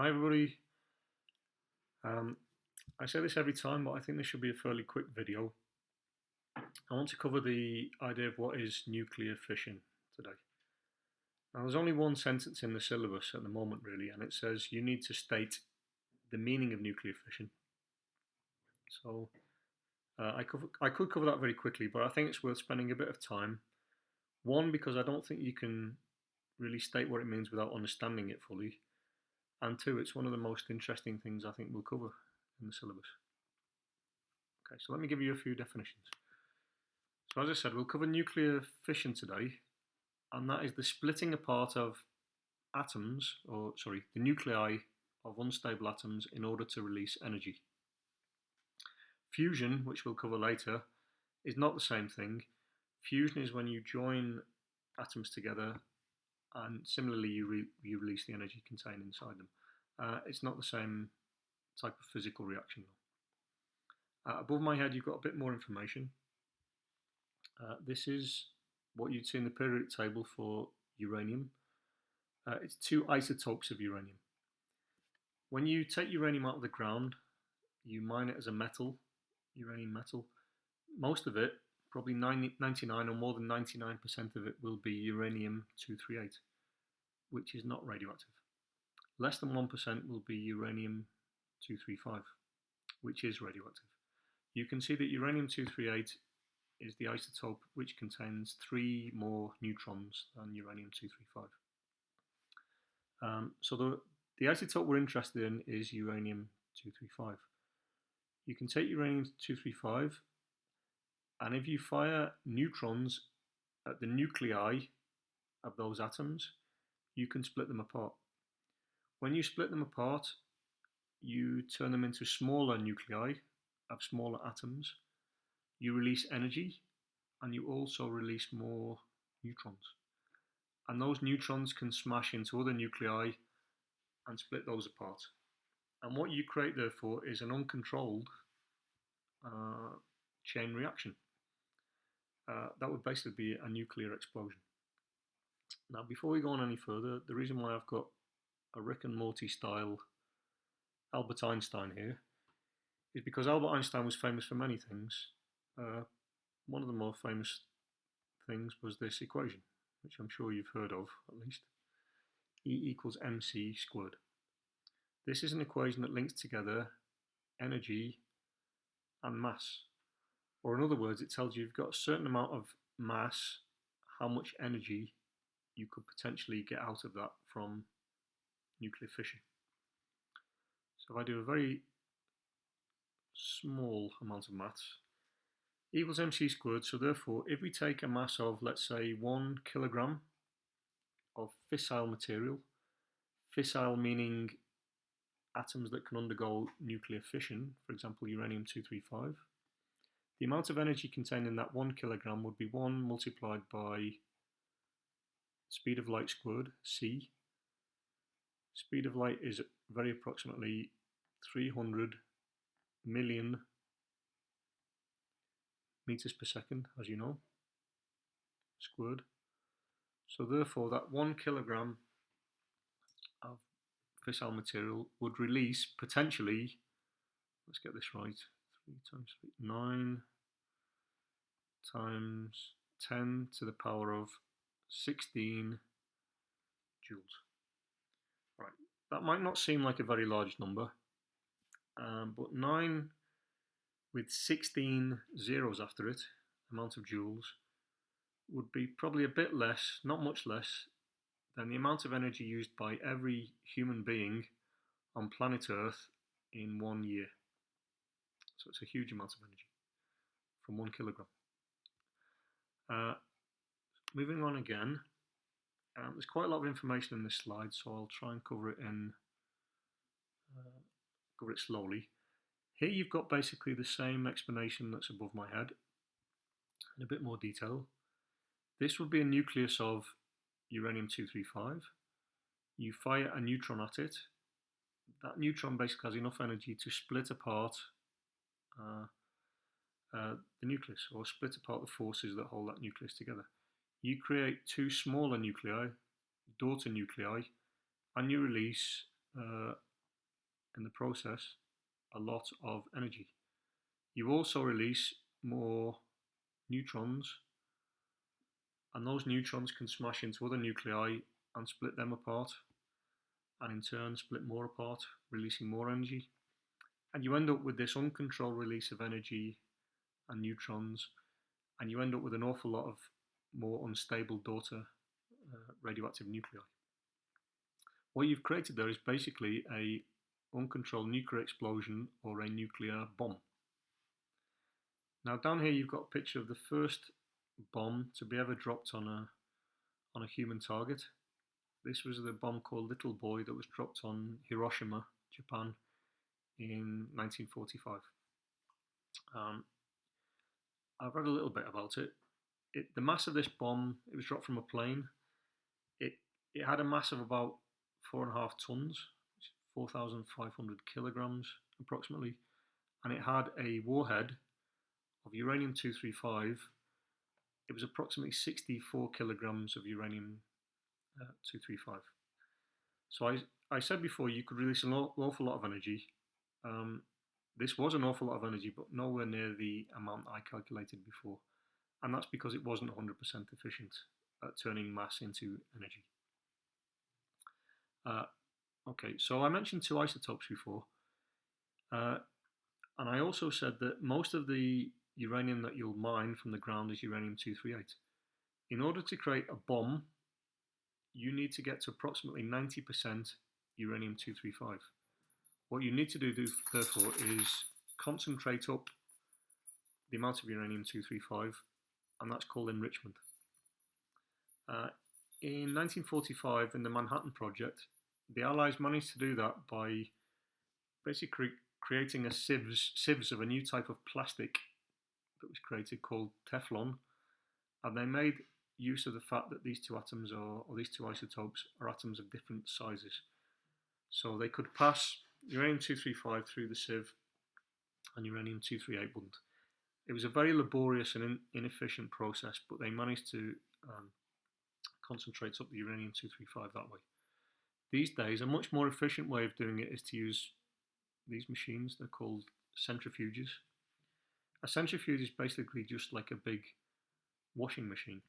Hi everybody. Um, I say this every time, but I think this should be a fairly quick video. I want to cover the idea of what is nuclear fission today. Now, there's only one sentence in the syllabus at the moment, really, and it says you need to state the meaning of nuclear fission. So I could cover that very quickly, but I think it's worth spending a bit of time. One, because I don't think you can really state what it means without understanding it fully. And two, it's one of the most interesting things I think we'll cover in the syllabus. Okay, so let me give you a few definitions. So as I said, we'll cover nuclear fission today, and that is the splitting apart of the nuclei of unstable atoms in order to release energy. Fusion, which we'll cover later, is not the same thing. Fusion is when you join atoms together, and similarly you release the energy contained inside them. It's not the same type of physical reaction though. Above my head you've got a bit more information. This is what you'd see in the periodic table for uranium. It's two isotopes of uranium. When you take uranium out of the ground, you mine it as a metal, uranium metal. Most of it, probably 99 or more than 99% of it, will be uranium-238, which is not radioactive. Less than 1% will be uranium-235, which is radioactive. You can see that uranium-238 is the isotope which contains 3 more neutrons than uranium-235. So the isotope we're interested in is uranium-235. You can take uranium-235, and if you fire neutrons at the nuclei of those atoms, you can split them apart. When you split them apart, you turn them into smaller nuclei of smaller atoms. You release energy, and you also release more neutrons. And those neutrons can smash into other nuclei and split those apart. And what you create, therefore, is an uncontrolled chain reaction. That would basically be a nuclear explosion. Now, before we go on any further, the reason why I've got a Rick and Morty style Albert Einstein here is because Albert Einstein was famous for many things. One of the more famous things was this equation, which I'm sure you've heard of at least. E equals mc squared. This is an equation that links together energy and mass. Or in other words, it tells you you've got a certain amount of mass, how much energy you could potentially get out of that from nuclear fission. So if I do a very small amount of maths, E equals mc squared, so therefore if we take a mass of, let's say, 1 kilogram of fissile material, fissile meaning atoms that can undergo nuclear fission, for example uranium-235, the amount of energy contained in that 1 kilogram would be 1 multiplied by speed of light squared, c. Speed of light is very approximately 300 million meters per second, as you know, squared. So therefore that 1 kilogram of fissile material would release potentially, let's get this right, 3 times 3, 9 times 10 to the power of 16 joules. Right, that might not seem like a very large number, but 9 with 16 zeros after it, amount of joules, would be probably a bit less, not much less, than the amount of energy used by every human being on planet Earth in 1 year. So it's a huge amount of energy from 1 kilogram. Moving on again, there's quite a lot of information in this slide, so I'll try and cover it slowly. Here you've got basically the same explanation that's above my head in a bit more detail. This would be a nucleus of uranium-235. You fire a neutron at it. That neutron basically has enough energy to split apart the nucleus, or split apart the forces that hold that nucleus together. You create 2 smaller nuclei, daughter nuclei, and you release in the process a lot of energy. You also release more neutrons, and those neutrons can smash into other nuclei and split them apart, and in turn split more apart, releasing more energy. And you end up with this uncontrolled release of energy and neutrons, and you end up with an awful lot of more unstable daughter radioactive nuclei. What you've created there is basically a uncontrolled nuclear explosion or a nuclear bomb. Now down here you've got a picture of the first bomb to be ever dropped on a human target. This was the bomb called Little Boy that was dropped on Hiroshima, Japan in 1945. I've read a little bit about it. The mass of this bomb, it was dropped from a plane. It had a mass of about 4.5 tons, 4,500 kilograms approximately, and it had a warhead of uranium-235. It was approximately 64 kilograms of uranium-235. So I said before you could release an awful lot of energy. This was an awful lot of energy, but nowhere near the amount I calculated before. And that's because it wasn't 100% efficient at turning mass into energy. Okay, so I mentioned 2 isotopes before. And I also said that most of the uranium that you'll mine from the ground is uranium-238. In order to create a bomb, you need to get to approximately 90% uranium-235. What you need to do, therefore, is concentrate up the amount of uranium-235, and that's called enrichment. In 1945, in the Manhattan Project, the Allies managed to do that by basically creating a sieves of a new type of plastic that was created called Teflon, and they made use of the fact that these two atoms or these two isotopes are atoms of different sizes. So they could pass uranium-235 through the sieve and uranium-238 wouldn't. It was a very laborious and inefficient process, but they managed to concentrate up the uranium-235 that way. These days, a much more efficient way of doing it is to use these machines. They're called centrifuges. A centrifuge is basically just like a big washing machine.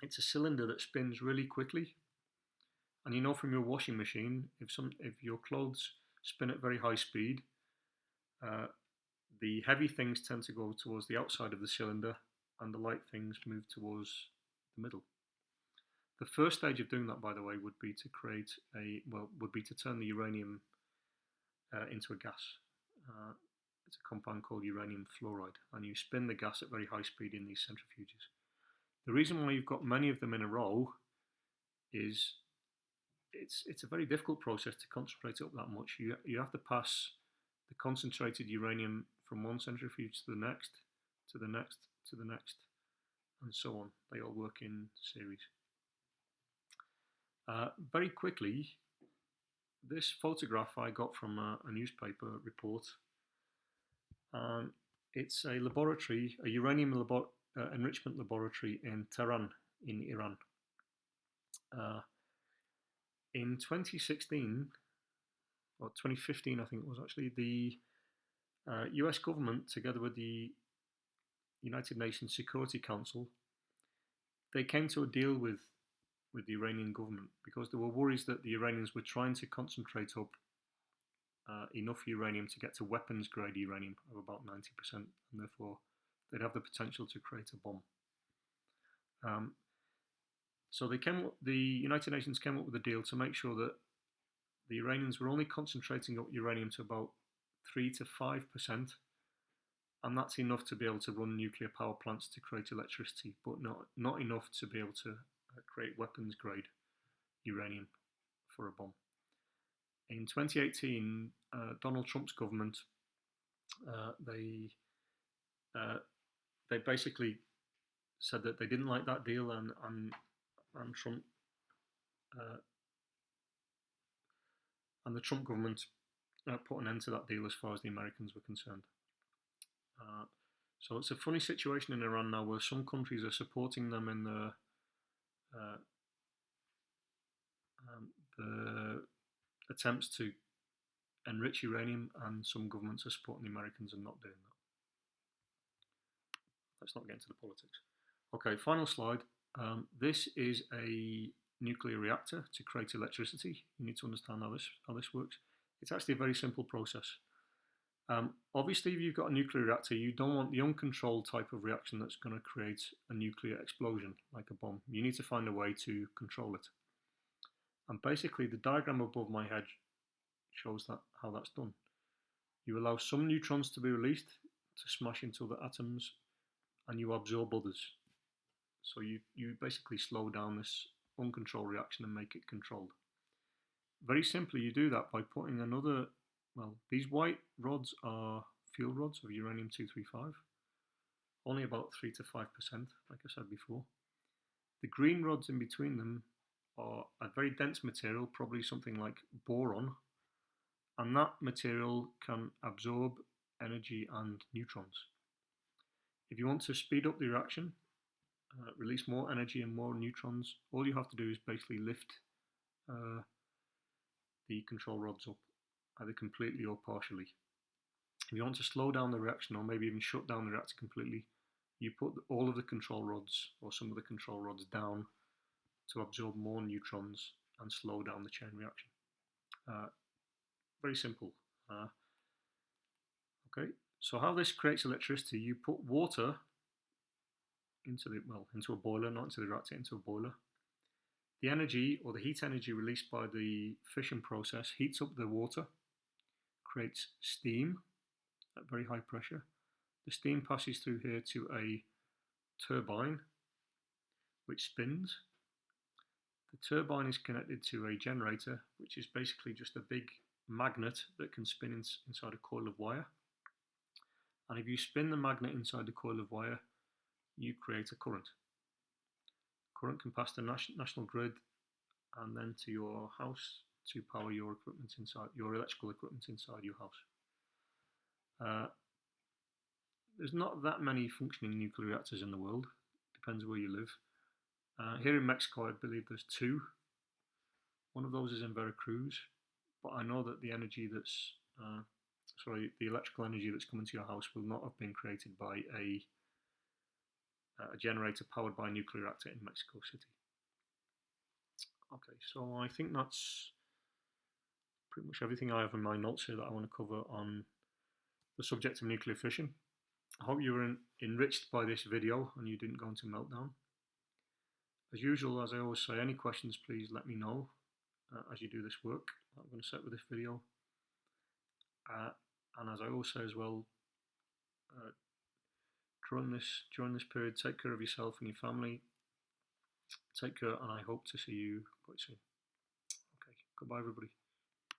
It's a cylinder that spins really quickly, and you know from your washing machine, if your clothes spin at very high speed, the heavy things tend to go towards the outside of the cylinder, and the light things move towards the middle. The first stage of doing that, by the way, would be to turn the uranium into a gas. It's a compound called uranium fluoride, and you spin the gas at very high speed in these centrifuges. The reason why you've got many of them in a row is it's a very difficult process to concentrate up that much. You have to pass the concentrated uranium from one centrifuge to the next, to the next, to the next, and so on. They all work in series. Very quickly, this photograph I got from a newspaper report. It's a laboratory, a uranium enrichment laboratory in Tehran, in Iran. In 2016, or 2015 I think it was actually, the US government, together with the United Nations Security Council, they came to a deal with the Iranian government because there were worries that the Iranians were trying to concentrate up enough uranium to get to weapons grade uranium of about 90%, and therefore they'd have the potential to create a bomb. So the United Nations came up with a deal to make sure that the Iranians were only concentrating up uranium to about 3 to 5%, and that's enough to be able to run nuclear power plants to create electricity, but not enough to be able to create weapons grade uranium for a bomb. In 2018, Donald Trump's government, they basically said that they didn't like that deal, and Trump and the Trump government put an end to that deal as far as the Americans were concerned. So it's a funny situation in Iran now, where some countries are supporting them in the attempts to enrich uranium, and some governments are supporting the Americans and not doing that. Let's not get into the politics. Okay, final slide. This is a nuclear reactor to create electricity. You need to understand how this works. It's actually a very simple process. Obviously, if you've got a nuclear reactor, you don't want the uncontrolled type of reaction that's going to create a nuclear explosion, like a bomb. You need to find a way to control it. And basically, the diagram above my head shows how that's done. You allow some neutrons to be released to smash into the atoms, and you absorb others. So you basically slow down this uncontrolled reaction and make it controlled. Very simply, you do that by putting another, well, these white rods are fuel rods of uranium-235, only about 3 to 5%, like I said before. The green rods in between them are a very dense material, probably something like boron, and that material can absorb energy and neutrons. If you want to speed up the reaction, release more energy and more neutrons, all you have to do is basically lift the control rods up, either completely or partially. If you want to slow down the reaction, or maybe even shut down the reactor completely, you put all of the control rods, or some of the control rods, down to absorb more neutrons and slow down the chain reaction. Very simple. Okay, so how this creates electricity, you put water into a boiler, not into the reactor, into a boiler. The energy, or the heat energy released by the fission process, heats up the water, creates steam at very high pressure. The steam passes through here to a turbine, which spins. The turbine is connected to a generator, which is basically just a big magnet that can spin inside a coil of wire. And if you spin the magnet inside the coil of wire, you create a current. Current can pass the national grid and then to your house to power your equipment inside, your electrical equipment inside your house. There's not that many functioning nuclear reactors in the world. Depends where you live. Here in Mexico, I believe there's 2. One of those is in Veracruz, but I know that the energy that's the electrical energy that's coming to your house will not have been created by a generator powered by a nuclear reactor in Mexico City. Okay, so I think that's pretty much everything I have in my notes here that I want to cover on the subject of nuclear fission. I hope you were enriched by this video and you didn't go into meltdown. As usual, as I always say, any questions, please let me know as you do this work I'm going to set with this video. And as I always say as well, during this period, take care of yourself and your family. Take care, and I hope to see you quite soon. Okay, goodbye everybody.